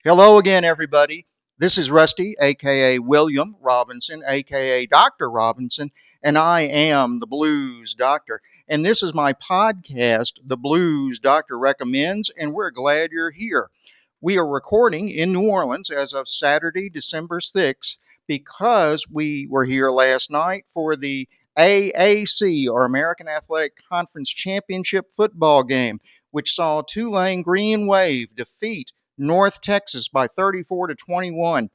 Hello again, everybody. This is Rusty, aka William Robinson, aka Dr. Robinson, and I am the Blues Doctor. And this is my podcast, The Blues Doctor Recommends, and we're glad you're here. We are recording in New Orleans as of Saturday, December 6th, because we were here last night for the AAC, or American Athletic Conference Championship football game, which saw Tulane Green Wave defeat North Texas by 34-21.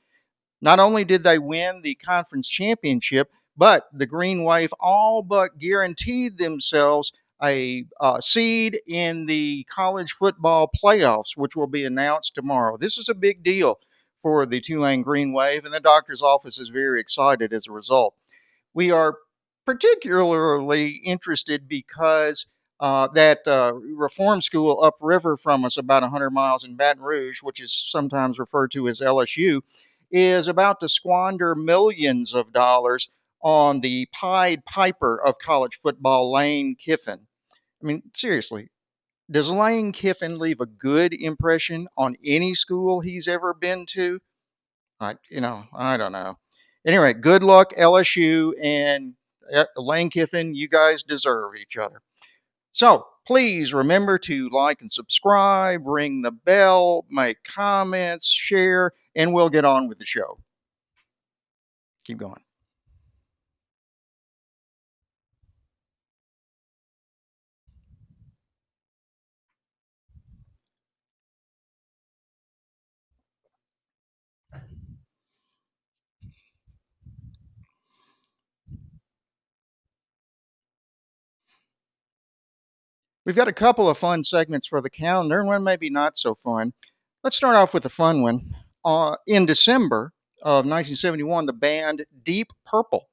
Not only did they win the conference championship, but the Green Wave all but guaranteed themselves a seed in the college football playoffs, which will be announced tomorrow. This is a big deal for the Tulane Green Wave, and the doctor's office is very excited as a result. We are particularly interested because that reform school upriver from us, about 100 miles in Baton Rouge, which is sometimes referred to as LSU, is about to squander millions of dollars on the Pied Piper of college football, Lane Kiffin. I mean, seriously, does Lane Kiffin leave a good impression on any school he's ever been to? I don't know. Anyway, good luck, LSU and Lane Kiffin. You guys deserve each other. So please remember to like and subscribe, ring the bell, make comments, share, and we'll get on with the show. Keep going. We've got a couple of fun segments for the calendar, and one maybe not so fun. Let's start off with a fun one. In December of 1971, the band Deep Purple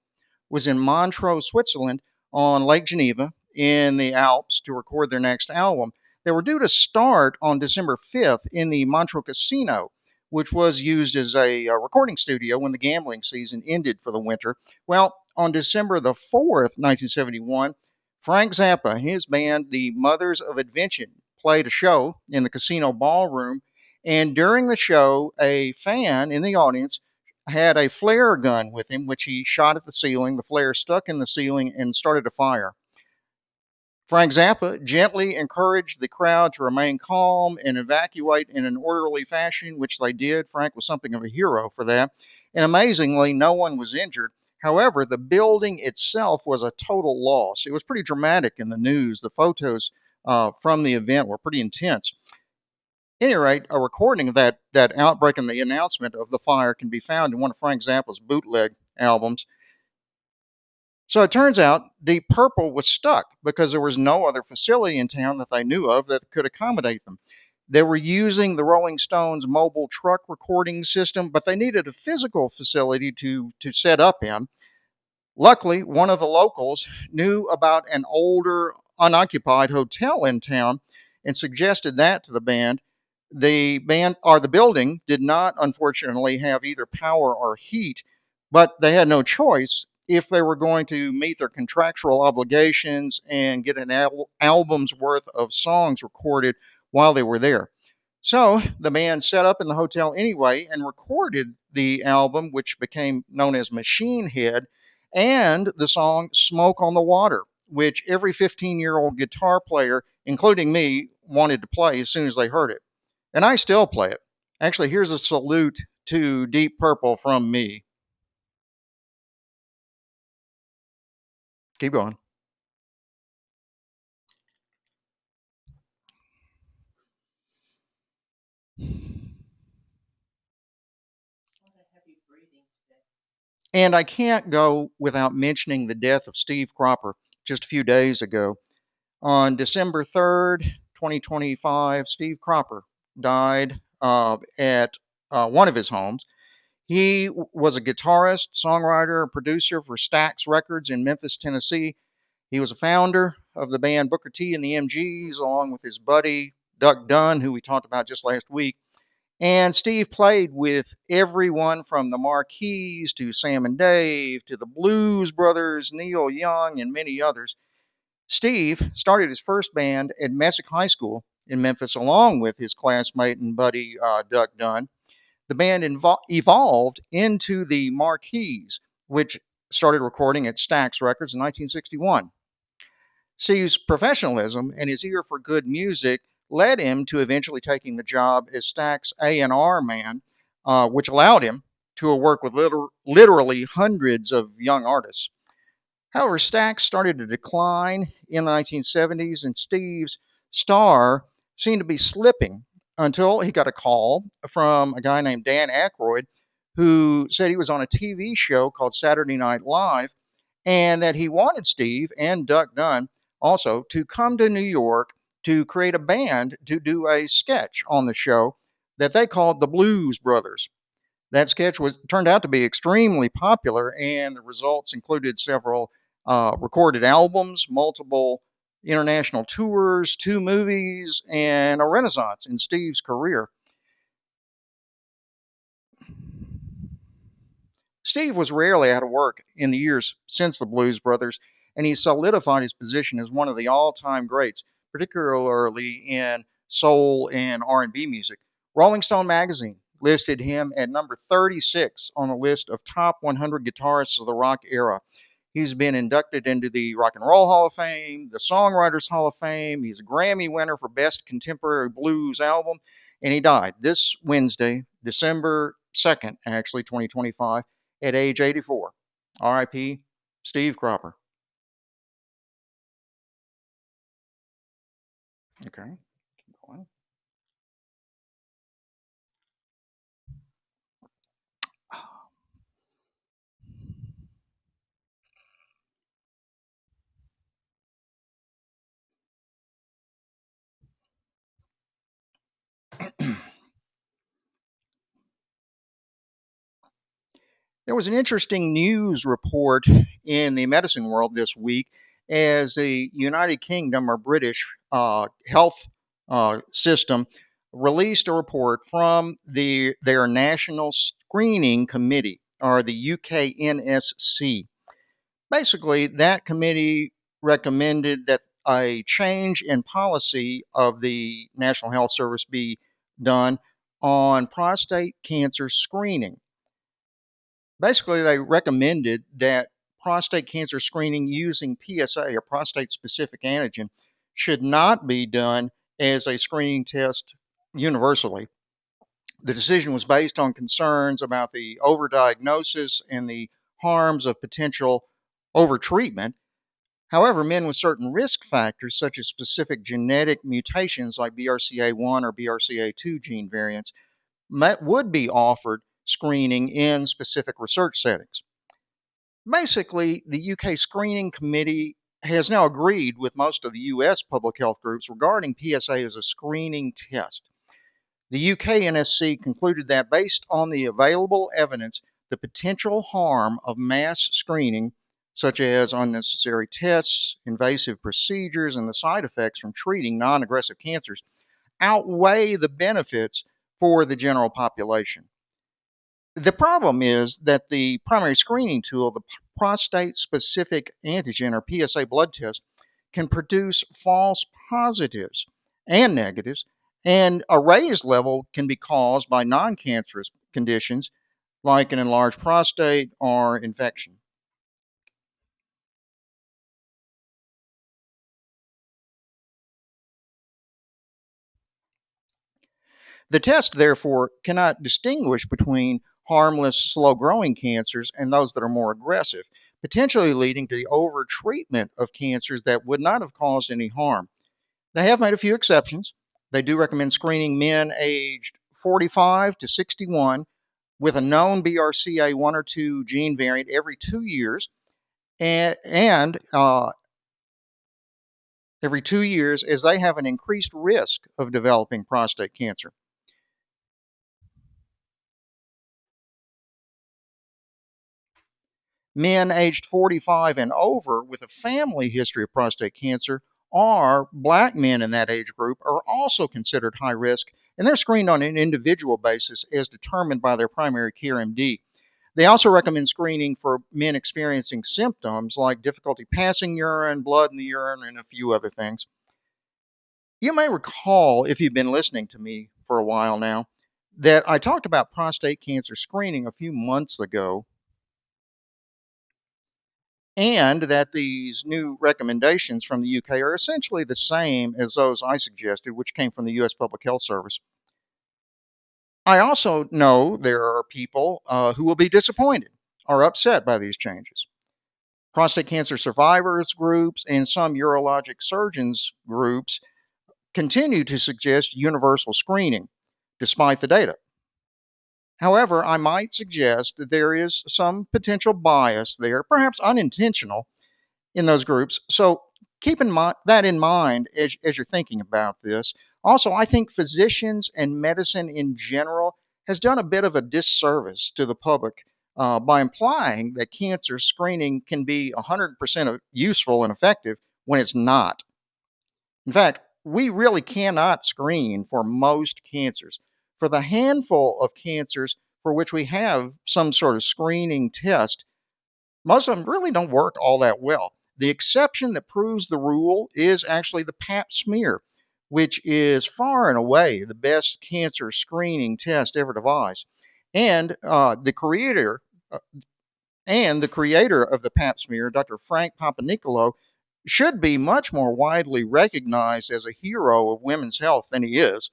was in Montreux, Switzerland, on Lake Geneva in the Alps to record their next album. They were due to start on December 5th in the Montreux Casino, which was used as a recording studio when the gambling season ended for the winter. Well, on December the 4th, 1971, Frank Zappa and his band, the Mothers of Invention, played a show in the casino ballroom. And during the show, a fan in the audience had a flare gun with him, which he shot at the ceiling. The flare stuck in the ceiling and started a fire. Frank Zappa gently encouraged the crowd to remain calm and evacuate in an orderly fashion, which they did. Frank was something of a hero for that. And amazingly, no one was injured. However, the building itself was a total loss. It was pretty dramatic in the news. The photos from the event were pretty intense. At any rate, a recording of that outbreak and the announcement of the fire can be found in one of Frank Zappa's bootleg albums. So it turns out Deep Purple was stuck because there was no other facility in town that they knew of that could accommodate them. They were using the Rolling Stones mobile truck recording system, but they needed a physical facility to set up in. Luckily, one of the locals knew about an older, unoccupied hotel in town and suggested that to the band. The building did not, unfortunately, have either power or heat, but they had no choice if they were going to meet their contractual obligations and get an album's worth of songs recorded while they were there. So the band set up in the hotel anyway and recorded the album, which became known as Machine Head, and the song Smoke on the Water, which every 15-year-old guitar player, including me, wanted to play as soon as they heard it. And I still play it. Actually, here's a salute to Deep Purple from me. Keep going. And I can't go without mentioning the death of Steve Cropper just a few days ago. On December 3rd, 2025, Steve Cropper died at one of his homes. He was a guitarist, songwriter, producer for Stax Records in Memphis, Tennessee. He was a founder of the band Booker T and the MGs, along with his buddy Duck Dunn, who we talked about just last week. And Steve played with everyone from the Marquis to Sam and Dave to the Blues Brothers, Neil Young, and many others. Steve started his first band at Messick High School in Memphis, along with his classmate and buddy Duck Dunn. The band evolved into the Marquis, which started recording at Stax Records in 1961. Steve's professionalism and his ear for good music led him to eventually taking the job as Stax A&R man, which allowed him to work with literally hundreds of young artists. However, Stax started to decline in the 1970s, and Steve's star seemed to be slipping until he got a call from a guy named Dan Aykroyd, who said he was on a TV show called Saturday Night Live, and that he wanted Steve and Duck Dunn also to come to New York to create a band to do a sketch on the show that they called the Blues Brothers. That sketch was turned out to be extremely popular, and the results included several recorded albums, multiple international tours, 2 movies, and a renaissance in Steve's career. Steve was rarely out of work in the years since the Blues Brothers, and he solidified his position as one of the all-time greats, particularly in soul and R&B music. Rolling Stone magazine listed him at number 36 on the list of top 100 guitarists of the rock era. He's been inducted into the Rock and Roll Hall of Fame, the Songwriters Hall of Fame. He's a Grammy winner for Best Contemporary Blues Album, and he died this Wednesday, December 2nd, actually, 2025, at age 84. R.I.P. Steve Cropper. Okay. There was an interesting news report in the medicine world this week as the United Kingdom or British health system released a report from their National Screening Committee, or the UKNSC. Basically, that committee recommended that a change in policy of the National Health Service be done on prostate cancer screening. Basically, they recommended that prostate cancer screening using PSA, or prostate specific antigen, should not be done as a screening test universally. The decision was based on concerns about the overdiagnosis and the harms of potential overtreatment. However, men with certain risk factors, such as specific genetic mutations like BRCA1 or BRCA2 gene variants, would be offered screening in specific research settings. Basically, the UK Screening Committee has now agreed with most of the US public health groups regarding PSA as a screening test. The UK NSC concluded that based on the available evidence, the potential harm of mass screening, such as unnecessary tests, invasive procedures, and the side effects from treating non-aggressive cancers, outweigh the benefits for the general population. The problem is that the primary screening tool, the prostate specific antigen or PSA blood test, can produce false positives and negatives, and a raised level can be caused by non cancerous conditions like an enlarged prostate or infection. The test, therefore, cannot distinguish between harmless, slow growing cancers and those that are more aggressive, potentially leading to the overtreatment of cancers that would not have caused any harm. They have made a few exceptions. They do recommend screening men aged 45 to 61 with a known BRCA1 or 2 gene variant every 2 years, and every 2 years, as they have an increased risk of developing prostate cancer. Men aged 45 and over with a family history of prostate cancer, or black men in that age group, are also considered high risk, and they're screened on an individual basis as determined by their primary care MD. They also recommend screening for men experiencing symptoms like difficulty passing urine, blood in the urine, and a few other things. You may recall, if you've been listening to me for a while now, that I talked about prostate cancer screening a few months ago, and that these new recommendations from the UK are essentially the same as those I suggested, which came from the US Public Health Service. I also know there are people who will be disappointed or upset by these changes. Prostate cancer survivors groups and some urologic surgeons groups continue to suggest universal screening despite the data. However, I might suggest that there is some potential bias there, perhaps unintentional, in those groups. So keep that in mind as you're thinking about this. Also, I think physicians and medicine in general has done a bit of a disservice to the public by implying that cancer screening can be 100% useful and effective when it's not. In fact, we really cannot screen for most cancers. For the handful of cancers for which we have some sort of screening test, most of them really don't work all that well. The exception that proves the rule is actually the Pap smear, which is far and away the best cancer screening test ever devised. And uh, the creator of the Pap smear, Dr. Frank Papanicolaou, should be much more widely recognized as a hero of women's health than he is.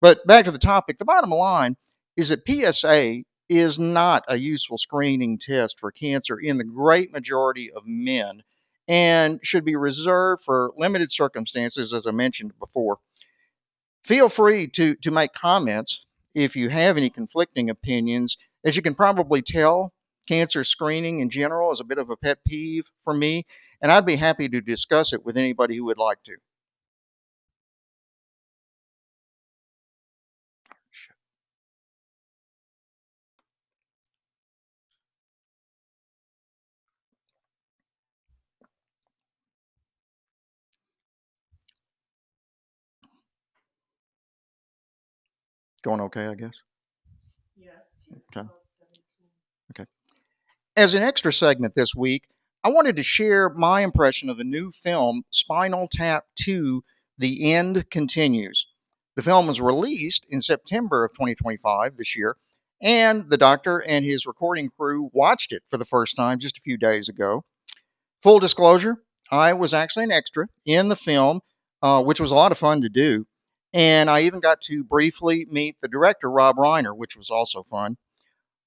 But back to the topic, the bottom line is that PSA is not a useful screening test for cancer in the great majority of men and should be reserved for limited circumstances, as I mentioned before. Feel free to make comments if you have any conflicting opinions. As you can probably tell, cancer screening in general is a bit of a pet peeve for me, and I'd be happy to discuss it with anybody who would like to. Going okay, I guess? Okay. Okay. As an extra segment this week, I wanted to share my impression of the new film Spinal Tap II: The End Continues. The film was released in September of 2025 this year, and the doctor and his recording crew watched it for the first time just a few days ago. Full disclosure, I was actually an extra in the film, which was a lot of fun to do. And I even got to briefly meet the director, Rob Reiner, which was also fun.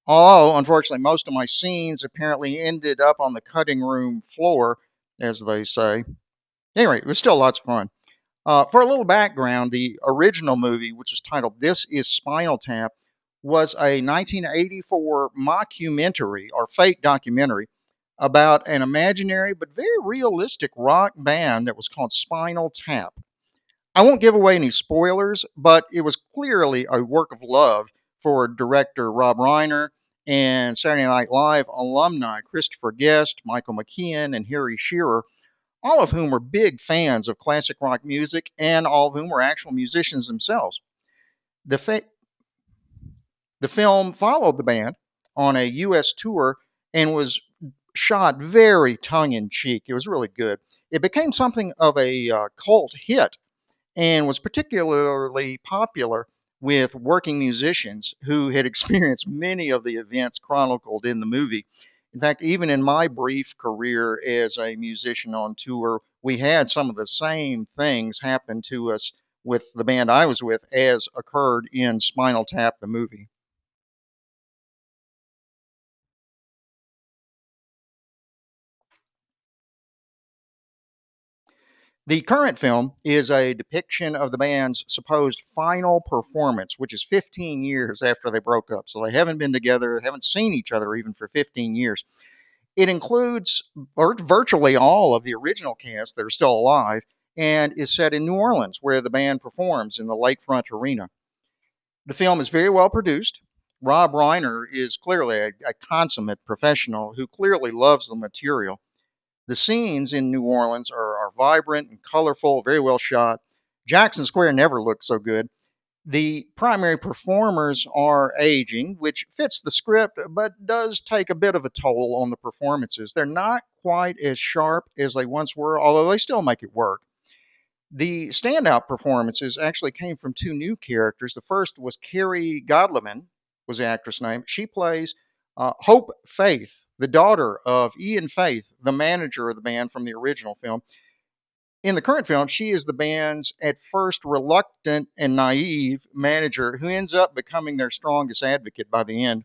Although, unfortunately, most of my scenes apparently ended up on the cutting room floor, as they say. Anyway, it was still lots of fun. For a little background, the original movie, which is titled This Is Spinal Tap, was a 1984 mockumentary or fake documentary about an imaginary but very realistic rock band that was called Spinal Tap. I won't give away any spoilers, but it was clearly a work of love for director Rob Reiner and Saturday Night Live alumni Christopher Guest, Michael McKean, and Harry Shearer, all of whom were big fans of classic rock music and all of whom were actual musicians themselves. The, fa- the film followed the band on a U.S. tour and was shot very tongue in cheek. It was really good. It became something of a cult hit and was particularly popular with working musicians who had experienced many of the events chronicled in the movie. In fact, even in my brief career as a musician on tour, we had some of the same things happen to us with the band I was with as occurred in Spinal Tap, the movie. The current film is a depiction of the band's supposed final performance, which is 15 years after they broke up. So they haven't been together, haven't seen each other even for 15 years. It includes virtually all of the original cast that are still alive and is set in New Orleans, where the band performs in the Lakefront Arena. The film is very well produced. Rob Reiner is clearly a consummate professional who clearly loves the material. The scenes in New Orleans are vibrant and colorful, very well shot. Jackson Square never looked so good. The primary performers are aging, which fits the script, but does take a bit of a toll on the performances. They're not quite as sharp as they once were, although they still make it work. The standout performances actually came from two new characters. The first was Carrie Godleman, was the actress name. She plays Hope Faith, the daughter of Ian Faith, the manager of the band from the original film. In the current film, she is the band's at first reluctant and naive manager who ends up becoming their strongest advocate by the end.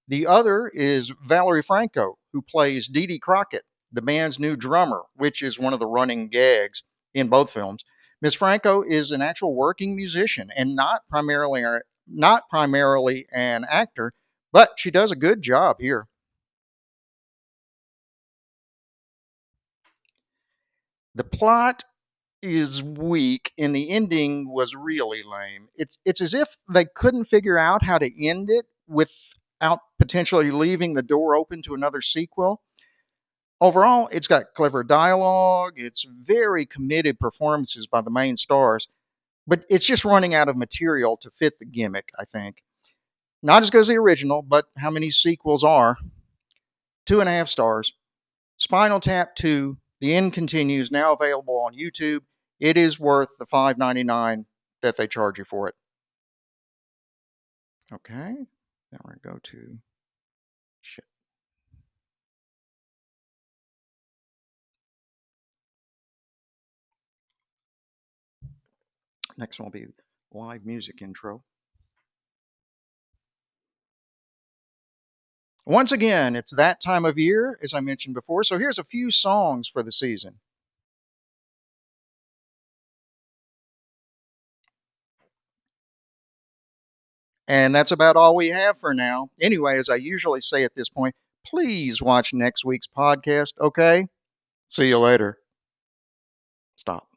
The other is Valerie Franco, who plays Dee Dee Crockett, the band's new drummer, which is one of the running gags in both films. Miss Franco is an actual working musician and not primarily an actor, but she does a good job here. The plot is weak and the ending was really lame. It's as if they couldn't figure out how to end it without potentially leaving the door open to another sequel. Overall, it's got clever dialogue, it's very committed performances by the main stars, but it's just running out of material to fit the gimmick, I think. Not as good as the original, but how many sequels are? 2.5 stars. Spinal Tap II, The End Continues, now available on YouTube. It is worth the $5.99 that they charge you for it. Okay, now we're going to go to shit. Next one will be live music intro. Once again, it's that time of year, as I mentioned before, so here's a few songs for the season. And that's about all we have for now. Anyway, as I usually say at this point, please watch next week's podcast, okay? See you later. Stop.